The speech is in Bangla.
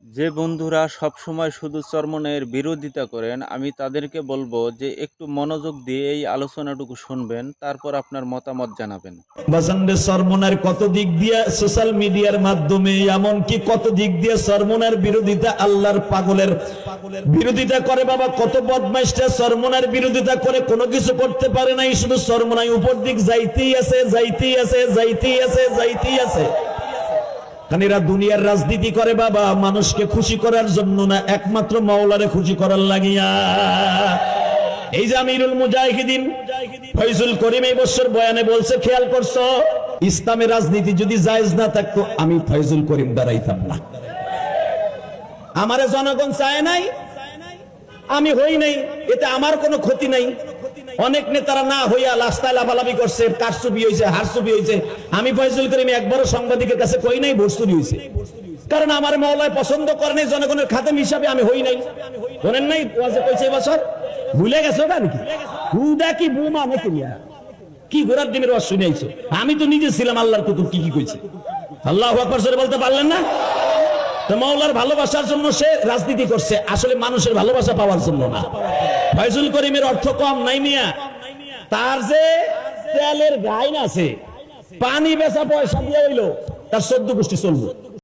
যে বন্ধুরা সবসময় শুধু চরমনের বিরোধিতা করেন, আমি তাদেরকে বলবো যে একটু মনোযোগ দিয়ে এই আলোচনাটুকু শুনবেন, তারপর আপনার মতামত জানাবেন। বাজানদের সরমনের কত দিক দিয়ে সোশ্যাল মিডিয়ার মাধ্যমে এমনকি কত দিক দিয়ে সরমনের বিরোধিতা আল্লাহর পাগলের বিরোধিতা করে। বাবা কত বদমাইশটা সরমনের বিরোধিতা করে কোনো কিছু করতে পারে নাই, শুধু সরমনাই উপর দিক যাইতেই আছে, যাইতেই আছে, যাইতেই আছে, যাইতেই আছে। এরা দুনিয়ার রাজনীতি করে বাবা মানুষকে খুশি করার জন্য না, একমাত্র মাওলারে খুশি করার লাগিয়া। এই যে আমিরুল মুজাহিদিন ফয়জুল করিম এই বছর বয়ানে বলছে, খেয়াল করছো, ইসলামের রাজনীতি যদি জায়েজ না থাকতো আমি ফয়জুল করিম দাঁড়াইতাম না। আমারে জনগণ চায় নাই, আমি হই নাই, এতে আমার কোনো ক্ষতি নাই। অনেক নেতারা না হইয়া রাস্তায় লাফালাফি করছে, কারচুপি হয়েছে, হারচুপি হয়েছে। আমি ফয়জুল করিম একবারও সাংবাদিকের কাছে কই নাই ভর্তুরি হয়েছে, কারণ আমার মওলায় পছন্দ করে নাই, জনগণের খাদেম হিসাবে আমি হই নাই। বলেন নাই ওয়াজে কইছে বছর, ভুলে গেছো কেন? কি হুদা কি বুমা নাকি কি ঘোরার দিনের ওয়াজ শুনাইছো? আমি তো নিজে ছিলাম আল্লাহর কুতুব, কি কি কইছে। আল্লাহু আকবার জোরে বলতে পারলেন না? তো মাওলার ভালোবাসার জন্য সে রাজনীতি করছে, আসলে মানুষের ভালোবাসা পাওয়ার জন্য না। ফয়জুল করিমের অর্থ কম নাই মিয়া, তার যে তেলের গাইন আছে, পানি বেচা পয়সা দিয়ে হইলো তার 14 গোষ্ঠী চলবো।